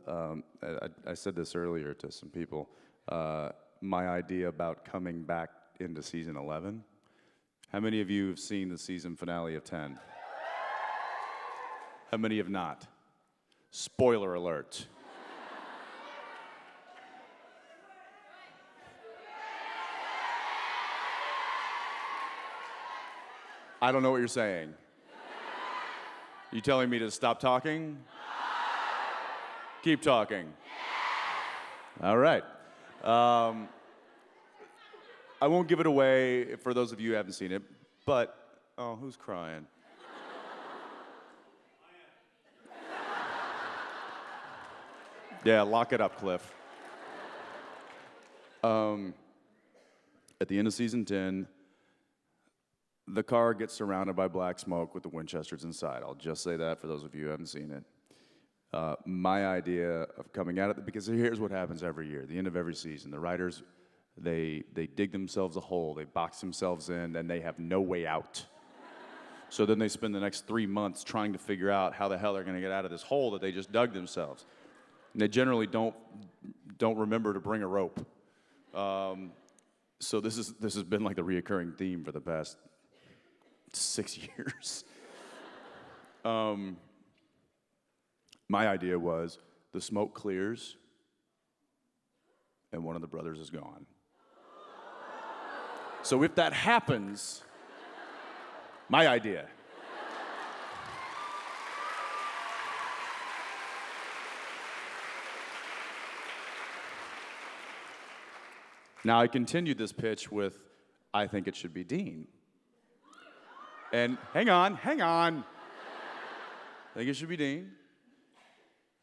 told, I said this earlier to some people, my idea about coming back into season 11. How many of you have seen the season finale of 10? How many have not? Spoiler alert. I don't know what you're saying. You telling me to stop talking? Keep talking. All right. I won't give it away for those of you who haven't seen it, but, oh, who's crying? Yeah, lock it up, Cliff. At the end of season 10, the car gets surrounded by black smoke with the Winchesters inside. I'll just say that for those of you who haven't seen it. My idea of coming at it, because here's what happens every year, the end of every season. The writers, they dig themselves a hole, they box themselves in, and they have no way out. So then they spend the next 3 months trying to figure out how the hell they're gonna get out of this hole that they just dug themselves. And they generally don't remember to bring a rope. So this has been like the reoccurring theme for the past 6 years. My idea was the smoke clears and one of the brothers is gone. So if that happens, my idea. Now I continued this pitch with, I think it should be Dean. And hang on. I think it should be Dean.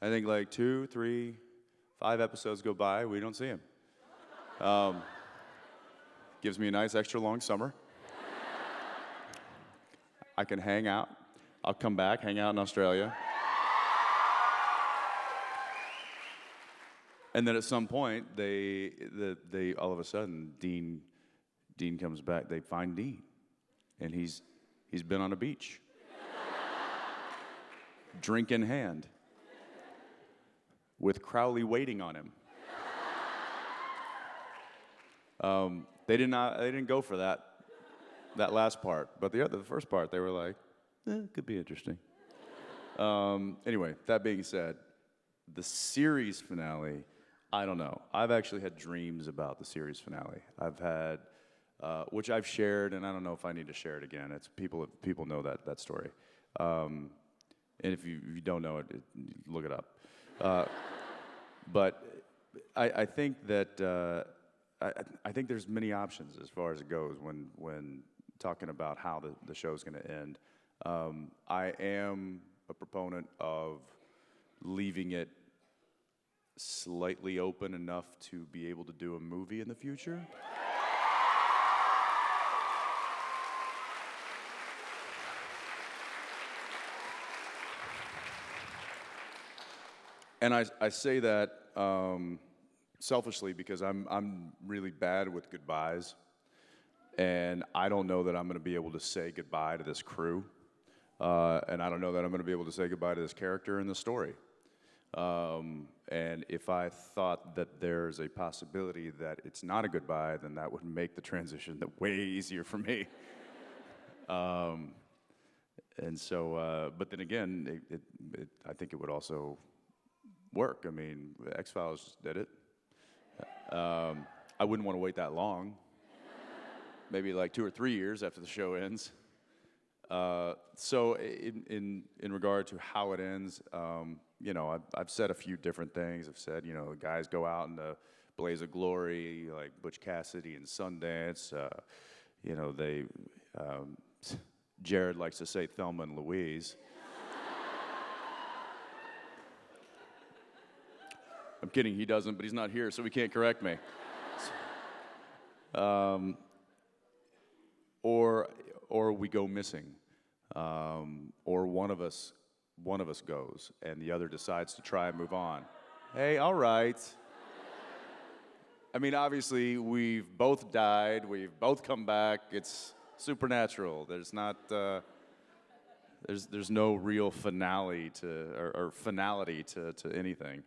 I think like 2, 3, 5 episodes go by, we don't see him. Gives me a nice extra long summer. I can hang out. I'll come back, hang out in Australia. And then at some point, they all of a sudden, Dean comes back. They find Dean, and he's been on a beach, drink in hand, with Crowley waiting on him. They didn't go for that last part, but the first part they were like, could be interesting. Anyway, that being said, the series finale, I don't know. I've actually had dreams about the series finale. I've had, which I've shared, and I don't know if I need to share it again. It's people know that story, and if you don't know it, look it up. But I think that I think there's many options as far as it goes when talking about how the show's going to end. I am a proponent of leaving it slightly open enough to be able to do a movie in the future. And I say that selfishly because I'm really bad with goodbyes, and I don't know that I'm going to be able to say goodbye to this crew, and I don't know that I'm going to be able to say goodbye to this character in the story. And if I thought that there's a possibility that it's not a goodbye, then that would make the transition way easier for me. And so, but then again, I think it would also work. I mean, X-Files did it. I wouldn't want to wait that long. Maybe like 2 or 3 years after the show ends. So in regard to how it ends, you know, I've said a few different things. I've said, you know, the guys go out in the blaze of glory, like Butch Cassidy and Sundance. You know, Jared likes to say Thelma and Louise. I'm kidding, he doesn't, but he's not here, so he can't correct me. Or we go missing, or one of us goes, and the other decides to try and move on. Hey, all right. I mean, obviously, we've both died, we've both come back. It's supernatural. There's There's no real finale to or finality to anything,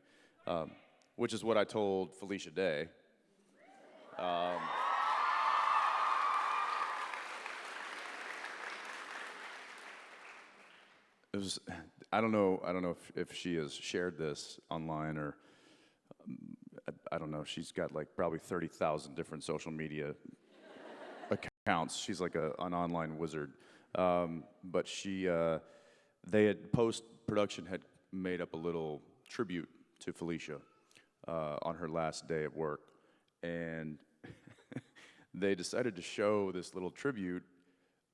which is what I told Felicia Day. It was, I don't know if she has shared this online or I don't know. She's got like probably 30,000 different social media accounts. She's like an online wizard. But they had post-production had made up a little tribute to Felicia on her last day at work. And they decided to show this little tribute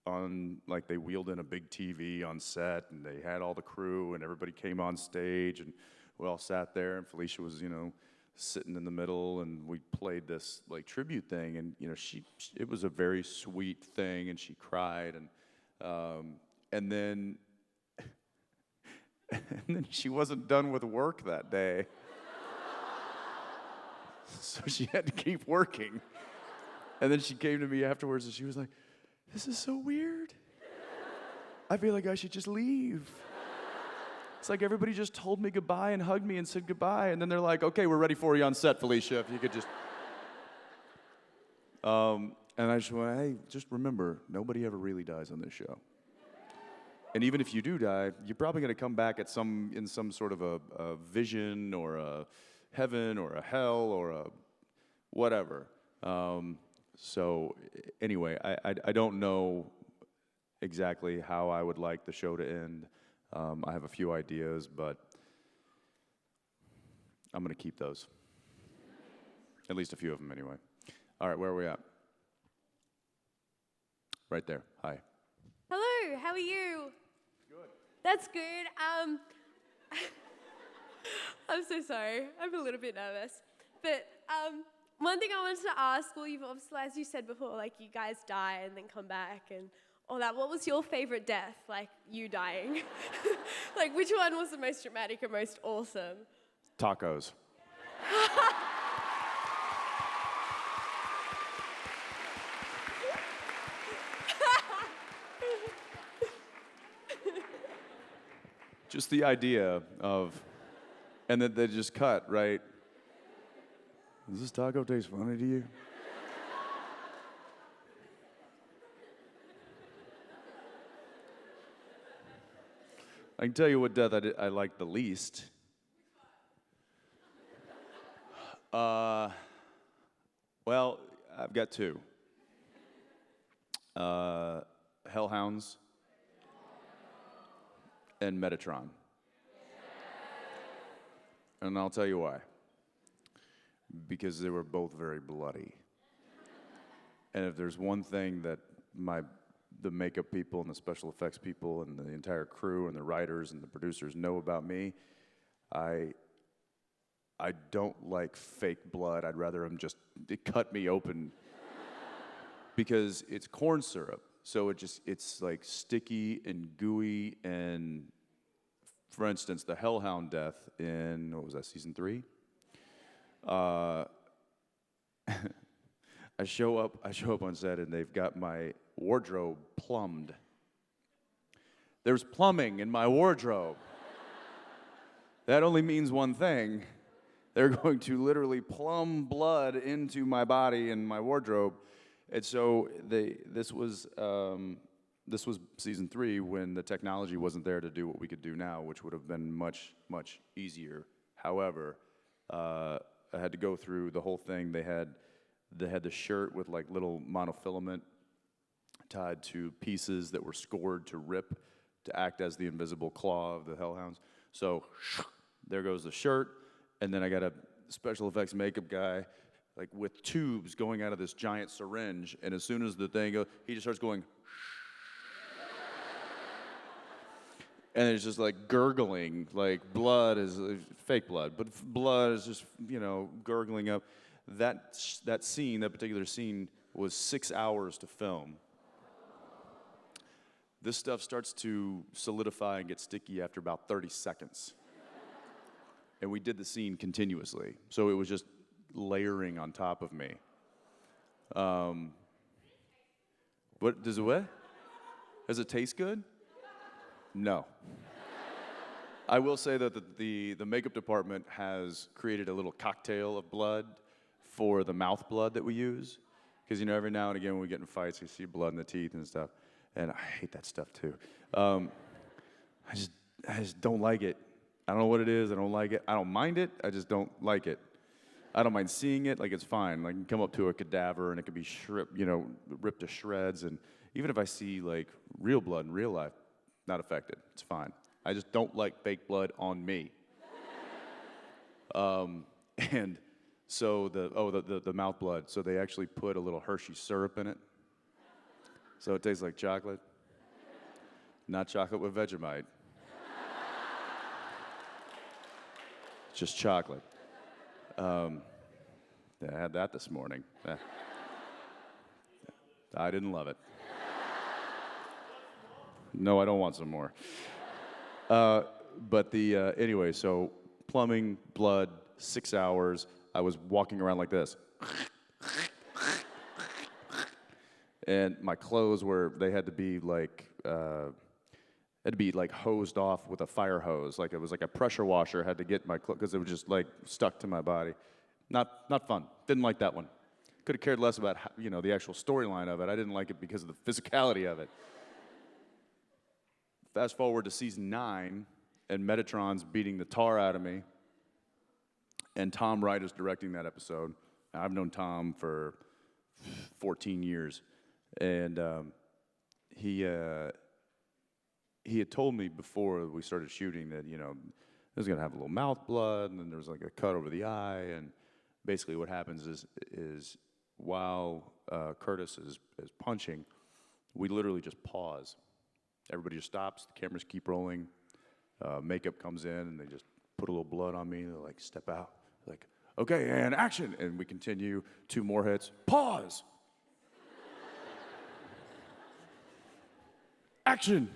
on, like they wheeled in a big TV on set and they had all the crew and everybody came on stage and we all sat there and Felicia was, sitting in the middle and we played this like tribute thing and, it was a very sweet thing and she cried and then she wasn't done with work that day. So she had to keep working. And then she came to me afterwards and she was like, "This is so weird. I feel like I should just leave. It's like everybody just told me goodbye and hugged me and said goodbye, and then they're like, okay, we're ready for you on set, Felicia, if you could just..." And I just went, hey, just remember, nobody ever really dies on this show. And even if you do die, you're probably going to come back in some sort of a vision or a heaven or a hell or a whatever. So anyway, I don't know exactly how I would like the show to end. I have a few ideas, but I'm going to keep those. At least a few of them anyway. All right, where are we at? Right there. Hi. Hello, how are you? Good. That's good. I'm so sorry. I'm a little bit nervous. But one thing I wanted to ask, well, you've obviously, as you said before, like you guys die and then come back and all that. What was your favorite death, like you dying? Like which one was the most dramatic or most awesome? Tacos. Just the idea of, and then they just cut, right? Does this taco taste funny to you? I can tell you what death I like the least. Well, I've got two. Hellhounds and Metatron. And I'll tell you why. Because they were both very bloody. And if there's one thing that the makeup people and the special effects people and the entire crew and the writers and the producers know about me, I don't like fake blood. I'd rather them just cut me open because it's corn syrup. So it's like sticky and gooey. And for instance, the Hellhound death in, what was that, season 3? I show up on set and they've got my wardrobe plumbed. There's plumbing in my wardrobe. That only means one thing. They're going to literally plumb blood into my body and my wardrobe. And so this was season 3 when the technology wasn't there to do what we could do now, which would have been much, much easier. However, I had to go through the whole thing. They had the shirt with like little monofilament tied to pieces that were scored to rip to act as the invisible claw of the Hellhounds. So there goes the shirt, and then I got a special effects makeup guy like with tubes going out of this giant syringe, and as soon as the thing goes, he just starts going, and it's just like gurgling, like blood is fake blood, but blood is just gurgling up. That scene, that particular scene, was 6 hours to film. This stuff starts to solidify and get sticky after about 30 seconds. And we did the scene continuously, so it was just layering on top of me. What does it what? Does it taste good? No. I will say that the makeup department has created a little cocktail of blood for the mouth blood that we use. Because, you know, every now and again when we get in fights, you see blood in the teeth and stuff. And I hate that stuff too. I just don't like it. I don't know what it is. I don't like it. I don't mind it. I just don't like it. I don't mind seeing it. Like, it's fine. Like, you can come up to a cadaver and it could be ripped to shreds. And even if I see, like, real blood in real life, not affected. It's fine. I just don't like fake blood on me. And so the mouth blood. So they actually put a little Hershey syrup in it. So it tastes like chocolate. Not chocolate with Vegemite. Just chocolate. Yeah, I had that this morning. I didn't love it. No, I don't want some more. But anyway, so plumbing, blood, 6 hours. I was walking around like this. And my clothes they had to be like hosed off with a fire hose. Like it was like a pressure washer had to get my clothes, because it was just like stuck to my body. Not fun. Didn't like that one. Could have cared less about the actual storyline of it. I didn't like it because of the physicality of it. Fast forward to season 9, and Metatron's beating the tar out of me, and Tom Wright is directing that episode. I've known Tom for 14 years, and he had told me before we started shooting that it was gonna have a little mouth blood, and then there was like a cut over the eye, and basically what happens is while Curtis is punching, we literally just pause. Everybody just stops, the cameras keep rolling, makeup comes in, and they just put a little blood on me. They're like, step out. Like, okay, and action. And we continue, 2 more hits, pause. Action.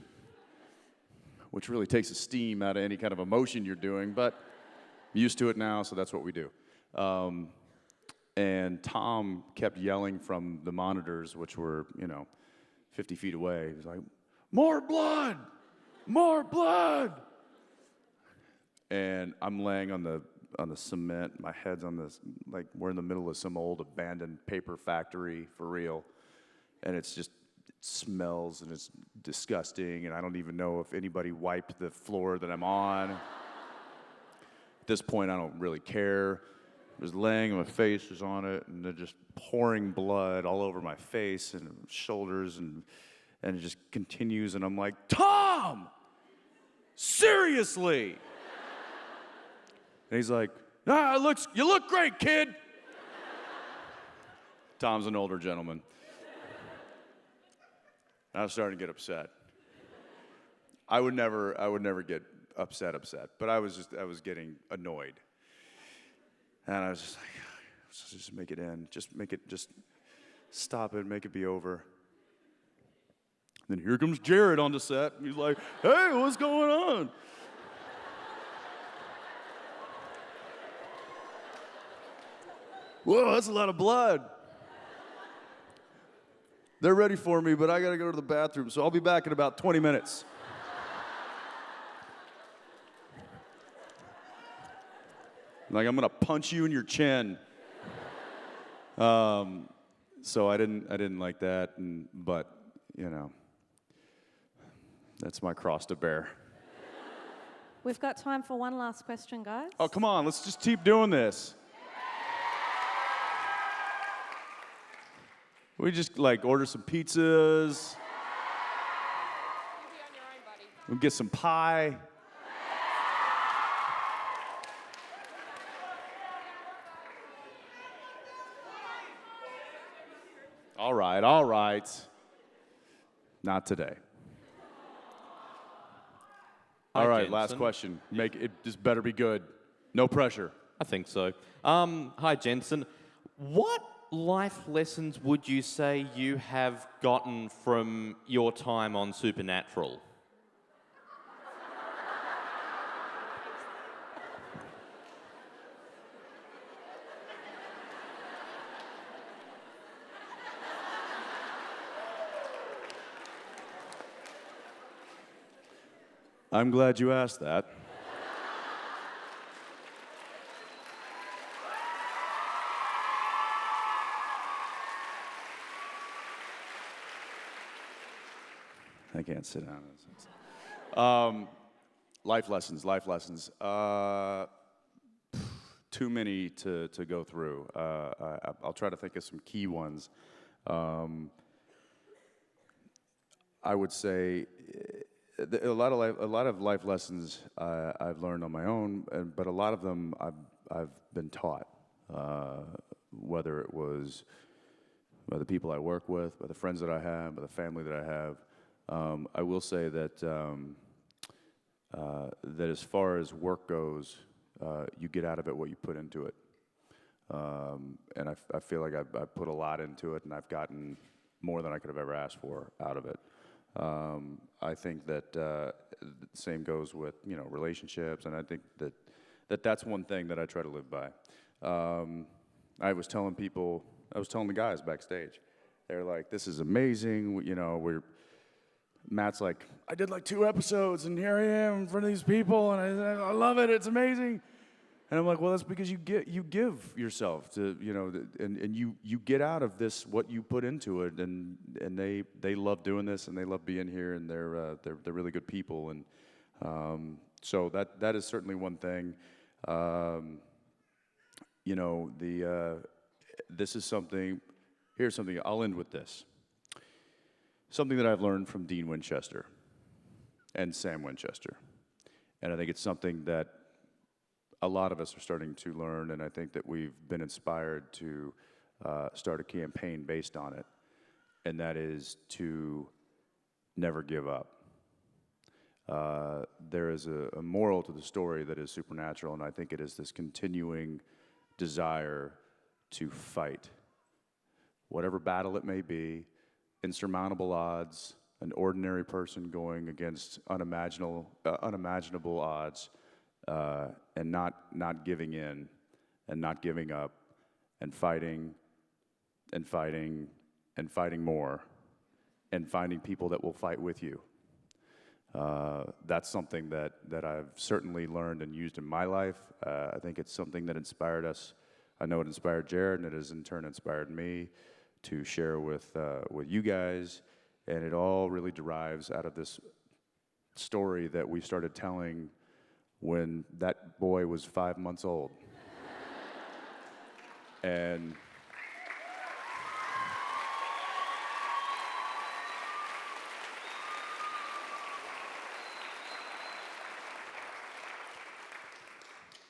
Which really takes the steam out of any kind of emotion you're doing, but I'm used to it now, so that's what we do. And Tom kept yelling from the monitors, which were, 50 feet away. He was like, more blood! More blood! And I'm laying on the cement. My head's on this, like we're in the middle of some old abandoned paper factory for real. And it smells and it's disgusting. And I don't even know if anybody wiped the floor that I'm on. At this point, I don't really care. I was laying, my face was on it, and they're just pouring blood all over my face and shoulders, and it just continues, and I'm like, Tom! Seriously! And he's like, you look great, kid! Tom's an older gentleman. I was starting to get upset. I would never get upset, but I was getting annoyed. And I was just like, just make it end. Just stop it, make it be over. Then here comes Jared on the set. He's like, hey, what's going on? Whoa, that's a lot of blood. They're ready for me, but I gotta go to the bathroom, so I'll be back in about 20 minutes. Like, I'm gonna punch you in your chin. So I didn't like that, but that's my cross to bear. We've got time for one last question, guys. Oh, come on, let's just keep doing this. We just order some pizzas. You'll be on your own, buddy. We'll get some pie. All right. Not today. All right, Jensen. last question. Make it just better be good. No pressure. I think so. Hi, Jensen. What life lessons would you say you have gotten from your time on Supernatural? I'm glad you asked that. I can't sit down. Life lessons, life lessons. Too many to go through. I'll try to think of some key ones. I would say a lot of life lessons I've learned on my own, but a lot of them I've been taught. Whether it was by the people I work with, by the friends that I have, by the family that I have. I will say that that as far as work goes, you get out of it what you put into it. And I feel like I've put a lot into it, and I've gotten more than I could have ever asked for out of it. I think that the same goes with relationships, and I think that's one thing that I try to live by. I was telling the guys backstage, they're like, "This is amazing." Matt's like, "I did like 2 episodes, and here I am in front of these people, and I love it. It's amazing." And I'm like, "Well, that's because you give yourself to and you get out of this what you put into it, and they love doing this, and they love being here, and they're really good people, and so that is certainly one thing. This is something. Here's something. I'll end with this. Something that I've learned from Dean Winchester and Sam Winchester. And I think it's something that a lot of us are starting to learn, and I think that we've been inspired to start a campaign based on it, and that is to never give up. There is a moral to the story that is supernatural, and I think it is this continuing desire to fight. Whatever battle it may be, insurmountable odds, an ordinary person going against unimaginable odds, and not giving in, and not giving up, and fighting, and fighting, and fighting more, and finding people that will fight with you. That's something that I've certainly learned and used in my life. I think it's something that inspired us. I know it inspired Jared, and it has in turn inspired me to share with you guys, and it all really derives out of this story that we started telling when that boy was 5 months old.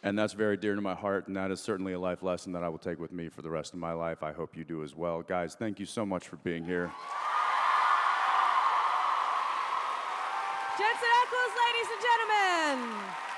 And that's very dear to my heart, and that is certainly a life lesson that I will take with me for the rest of my life. I hope you do as well. Guys, thank you so much for being here. Jensen Ackles, ladies and gentlemen.